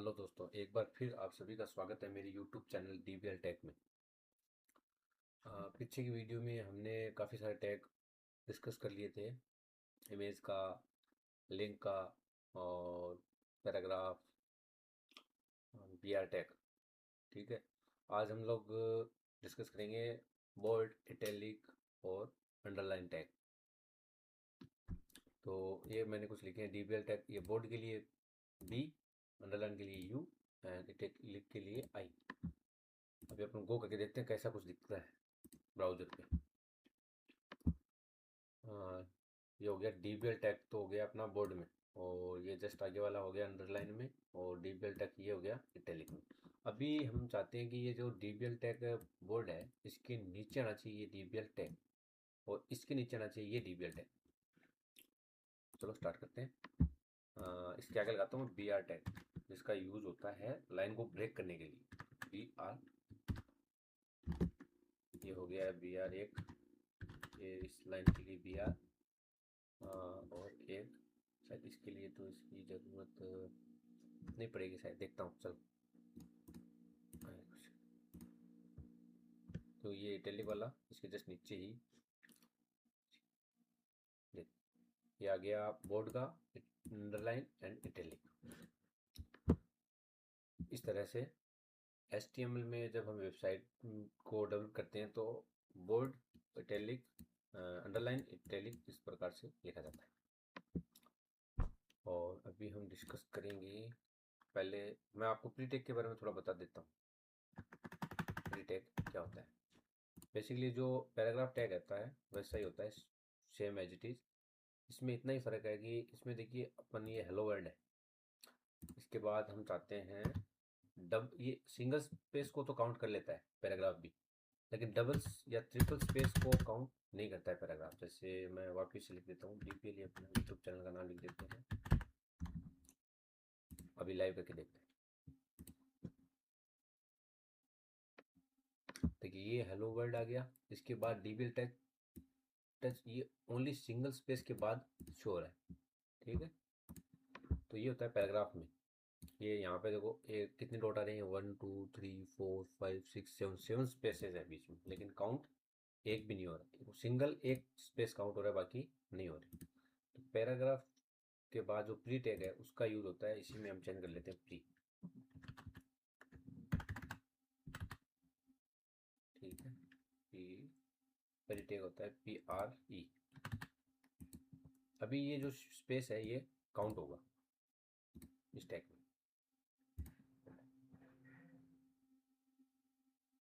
Hello दोस्तों, एक बार फिर आप सभी का स्वागत है मेरे यूट्यूब चैनल DBL टैग में। पीछे की वीडियो में हमने काफ़ी सारे टैग डिस्कस कर लिए थे। इमेज का, लिंक का और पैराग्राफ, BR टैग। ठीक है। आज हम लोग डिस्कस करेंगे बोल्ड, इटैलिक और अंडरलाइन टैग। तो ये मैंने कुछ लिखे हैं। DBL टैग ये बोल्ड के लिए B, अंडरलाइन के लिए U एंड इटैलिक के लिए I। अभी अपन गो करके देखते हैं कैसा कुछ दिखता है ब्राउजर पे। हाँ, ये हो गया DBL टैग, तो हो गया अपना बोर्ड में। और ये जस्ट आगे वाला हो गया अंडरलाइन में। और DBL टैग ये हो गया इटैलिक में। अभी हम चाहते हैं कि ये जो DBL टैग बोर्ड है, इसके नीचे आना चाहिए ये DBL टैग, और इसके नीचे आना चाहिए ये DBL टैग। चलो स्टार्ट करते हैं। इसके आगे लगाता हूँ BR टैग, जिसका यूज होता है लाइन को ब्रेक करने के लिए। BR, ये हो गया BR1। ये इस लाइन के लिए BR। और एक शायद इसके लिए तो इसकी ज़रूरत नहीं पड़ेगी शायद, देखता हूँ चलो। तो ये इटैलिक वाला इसके जस्ट नीचे ही देख, ये आ गया बोर्ड का अंडरलाइन एंड इटैलिक। इस तरह से HTML में जब हम वेबसाइट को डेवलप करते हैं तो बोल्ड, इटैलिक, अंडरलाइन, इटैलिक इस प्रकार से लिखा जाता है। और अभी हम डिस्कस करेंगे, पहले मैं आपको प्री टैग के बारे में थोड़ा बता देता हूँ। प्री टैग क्या होता है? बेसिकली जो पैराग्राफ टैग रहता है वैसा ही होता है, सेम एज इट इज़। इसमें इतना ही फ़र्क है कि इसमें देखिए अपन ये हेलो वर्ल्ड है। इसके बाद हम चाहते हैं ये सिंगल स्पेस को तो काउंट कर लेता है पैराग्राफ भी, लेकिन डबल्स या ट्रिपल स्पेस को काउंट नहीं करता है पैराग्राफ। जैसे मैं वापस से लिख देता हूँ, DPL अपना यूट्यूब चैनल का नाम लिख देते हैं। अभी लाइव करके देखते हैं। देखिए ये हेलो वर्ल्ड आ गया। इसके बाद DBL टैग टच, ये ओनली सिंगल स्पेस के बाद शो हो रहा है। ठीक है। तो ये होता है पैराग्राफ में। ये यहाँ पे देखो, एक कितने डॉट आ रहे हैं, 1 2 3 4 5 6 7, 7 स्पेसेस है बीच में, लेकिन काउंट एक भी नहीं हो रहा। सिंगल एक स्पेस काउंट हो रहा है, बाकी नहीं हो रही। तो पैराग्राफ के बाद जो प्री टैग है उसका यूज होता है, इसी में हम चेंज कर लेते हैं प्री। ठीक है। प्री टैग होता है PRE। अभी ये जो स्पेस है ये काउंट होगा इस टैग में।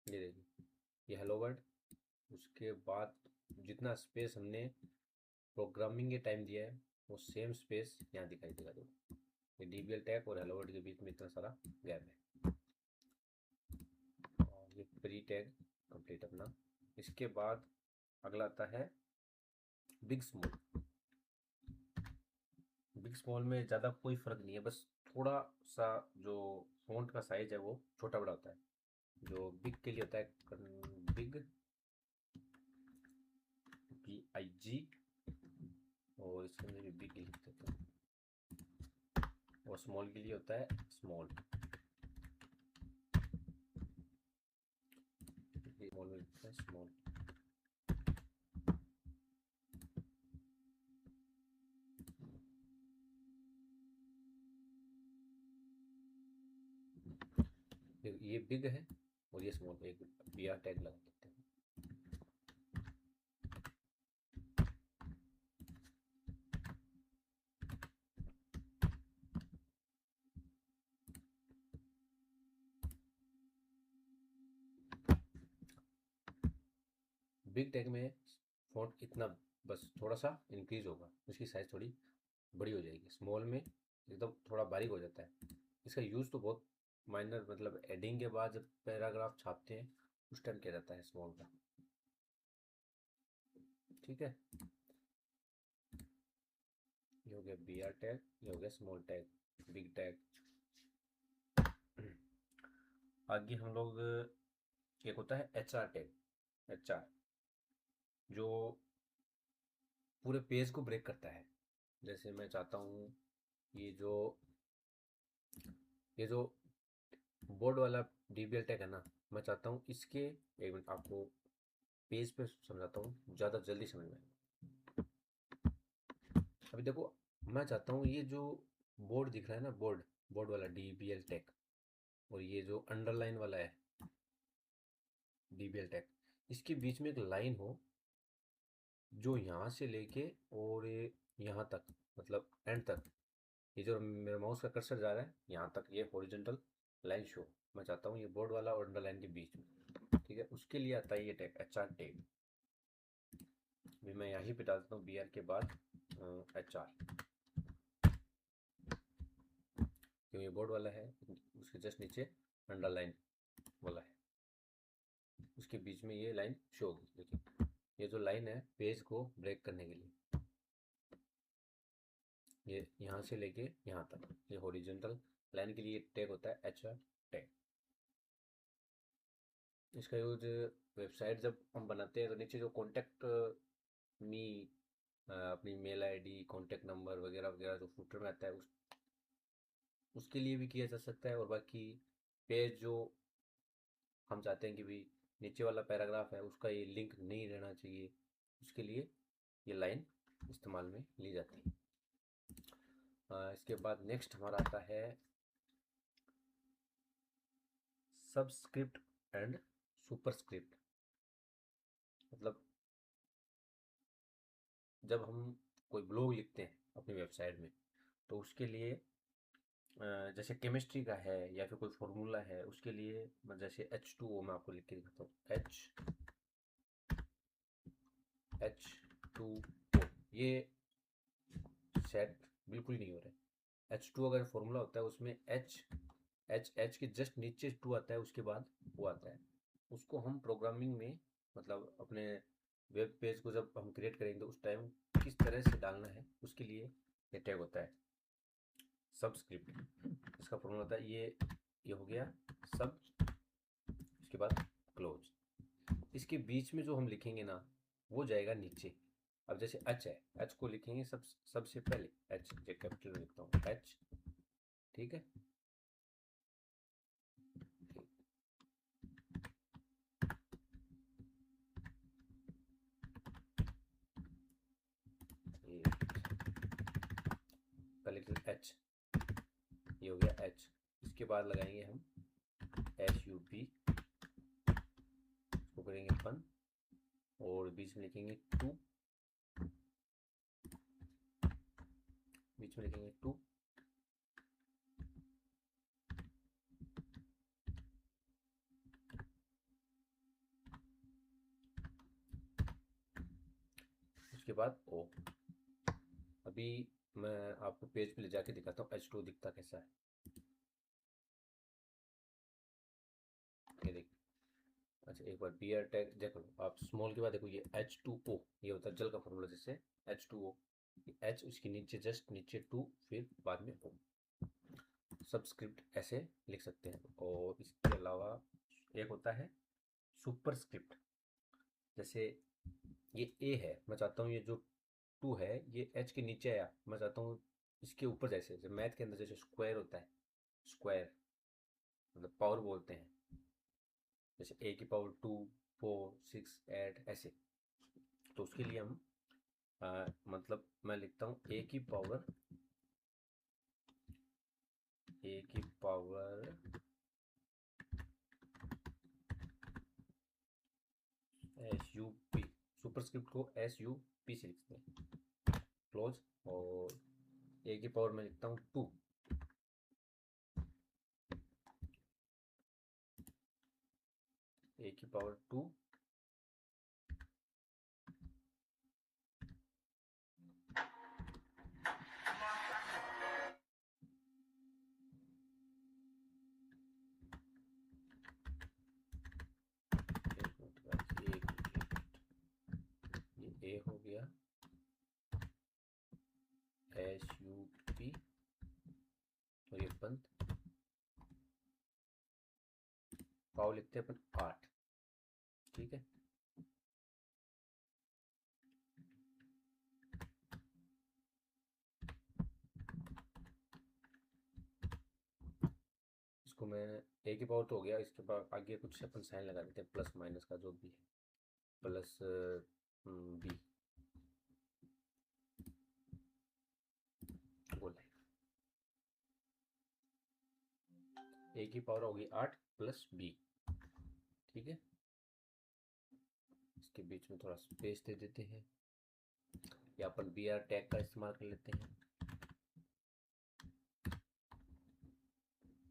ये देखिए, ये हेलो वर्ड। उसके बाद जितना स्पेस हमने प्रोग्रामिंग के टाइम दिया है वो सेम स्पेस यहाँ दिखाई देगा। देखो, ये DBL टैग और हेलो वर्ड के बीच में इतना सारा गैप है। और ये प्री टैग कंप्लीट अपना। इसके बाद अगला आता है बिग स्मॉल। बिग स्मॉल में ज़्यादा कोई फ़र्क नहीं है, बस थोड़ा सा जो फॉन्ट का साइज है वो छोटा बड़ा होता है। जो बिग के लिए होता है बिग, BIG। और इसके अंदर भी बिग लिख देते हैं। और स्मॉल के लिए होता है स्मॉल। स्मॉल में लिखता है स्मॉल। ये बिग है और ये स्मॉल, एक BR टैग लगा देते हैं। बिग टैग में फॉन्ट इतना बस थोड़ा सा इंक्रीज होगा, उसकी साइज थोड़ी बड़ी हो जाएगी। स्मॉल में एकदम थोड़ा बारीक हो जाता है। इसका यूज़ तो बहुत माइनर, मतलब एडिंग के बाद जब पैराग्राफ छापते हैं उस टाइम किया जाता है स्मॉल का। ठीक है। ये हो गया BR टैग, ये हो गया स्मॉल टैग, बिग टैग। आगे हम लोग, एक होता है HR टैग। HR जो पूरे पेज को ब्रेक करता है। जैसे मैं चाहता हूँ ये जो ये जो बोर्ड वाला डीबीएल टैग है ना, मैं चाहता हूँ इसके, एक मिनट आपको पेज पे समझाता हूँ, ज़्यादा जल्दी समझ में आए। अभी देखो, मैं चाहता हूँ ये जो बोर्ड दिख रहा है ना, बोर्ड बोर्ड वाला डीबीएल टैग, और ये जो अंडरलाइन वाला है डीबीएल टैग, इसके बीच में एक लाइन हो जो यहाँ से लेके और ये यहाँ तक, मतलब एंड तक, ये जो मेरा माउस का कर्सर जा रहा है यहाँ तक, ये हॉरिजॉन्टल लाइन शो मैं चाहता हूँ, ये बोर्ड वाला और अंडरलाइन के बीच में। ठीक है, उसके लिए आता है ये टैग, HR टैग। भी मैं यहीं पे डालता हूँ BR के बाद HR, क्योंकि ये बोर्ड वाला है, उसके जस्ट नीचे अंडरलाइन वाला है, उसके बीच में ये लाइन शो होगी। देखिए, ये जो लाइन है पेज को ब्रेक करने के लिए, ये यहाँ से लेके यहाँ तक, ये हॉरिजॉन्टल लाइन के लिए टैग होता है HR टैग। इसका यूज वेबसाइट जब हम बनाते हैं तो नीचे जो कॉन्टैक्ट मी, अपनी मेल आईडी, कॉन्टैक्ट नंबर वगैरह वगैरह जो फुटर में आता है, उसके लिए भी किया जा सकता है। और बाकी पेज जो हम चाहते हैं कि भी नीचे वाला पैराग्राफ है उसका ये लिंक नहीं रहना चाहिए, उसके लिए ये लाइन इस्तेमाल में ली जाती है। इसके बाद नेक्स्ट हमारा आता है सबस्क्रिप्ट एंड सुपरस्क्रिप्ट। मतलब जब हम कोई ब्लॉग लिखते हैं अपनी वेबसाइट में, तो उसके लिए जैसे केमिस्ट्री का है या फिर कोई फॉर्मूला है, उसके लिए जैसे H2O मैं आपको लिख के दिखाता हूँ, H2O, ये सेट बिल्कुल नहीं हो रहा है। H2 अगर फॉर्मूला होता है उसमें H के जस्ट नीचे 2 आता है, उसके बाद वो आता है। उसको हम प्रोग्रामिंग में, मतलब अपने वेब पेज को जब हम क्रिएट करेंगे तो उस टाइम किस तरह से डालना है, उसके लिए ये टैग होता है सबस्क्रिप्ट। इसका फॉर्मूला होता है ये हो गया सब, इसके बाद क्लोज। इसके बीच में जो हम लिखेंगे ना वो जाएगा नीचे। अब जैसे H है, H को लिखेंगे सबसे पहले, H जो कैपिटल में लिखता हूँ H, ठीक है। ये पहले H, ये हो गया H। इसके बाद लगाएंगे हम SUP, इसको करेंगे बंद, और बीच में लिखेंगे 2, बीच में लिखेंगे 2, उसके बाद O। अभी मैं आपको पेज पे ले जाके दिखाता हूँ H2 दिखता कैसा है। ये देख, अच्छा एक बार BR टैग देखो, आप स्मॉल के बाद देखो ये H2O, ये होता है जल का फॉर्मूला, जिससे H2O, H उसके नीचे जस्ट नीचे 2, फिर बाद में O। सबस्क्रिप्ट ऐसे लिख सकते हैं। और इसके अलावा एक होता है सुपरस्क्रिप्ट। जैसे ये A है, मैं चाहता हूँ ये जो 2 है ये H के नीचे आया, मैं चाहता हूँ इसके ऊपर, जैसे मैथ के अंदर जैसे स्क्वायर होता है, स्क्वायर मतलब पावर बोलते हैं, जैसे A⁴, 4, 6, 8 ऐसे। तो उसके लिए हम मतलब मैं लिखता हूँ A की पावर SUP, सुपरस्क्रिप्ट को SUP से लिखते हैं, क्लोज। और A की पावर में लिखता हूँ 2, A⁴ 2, ये A हो गया SUP, और ये बंद, पावर लिखते हैं अपन 8, ठीक है। इसको मैं ए की पावर तो हो गया, इसके बाद आगे कुछ अपन साइन लगा देते हैं, प्लस माइनस का जो भी है, प्लस बी बोला है। ए की पावर होगी 8 प्लस बी, ठीक है। इसके बीच में थोड़ा स्पेस दे देते हैं, या अपन बी आर टैग का इस्तेमाल कर लेते हैं,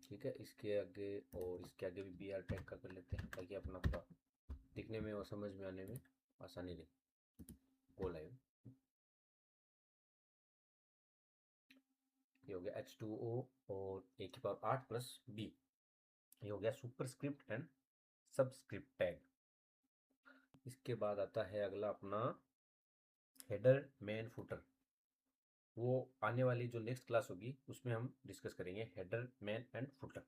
ठीक है। इसके आगे और इसके आगे भी बी आर टैग का कर लेते हैं, ताकि अपना थोड़ा दिखने में और समझ में आने में आसानी रहे। गोल आयो, ये हो गया H2O और ए की पावर 8 प्लस बी, ये हो गया सुपरस्क्रिप्ट एंड सबस्क्रिप्ट टैग। इसके बाद आता है अगला अपना हेडर मेन फुटर। वो आने वाली जो नेक्स्ट क्लास होगी उसमें हम डिस्कस करेंगे हेडर मेन एंड फुटर।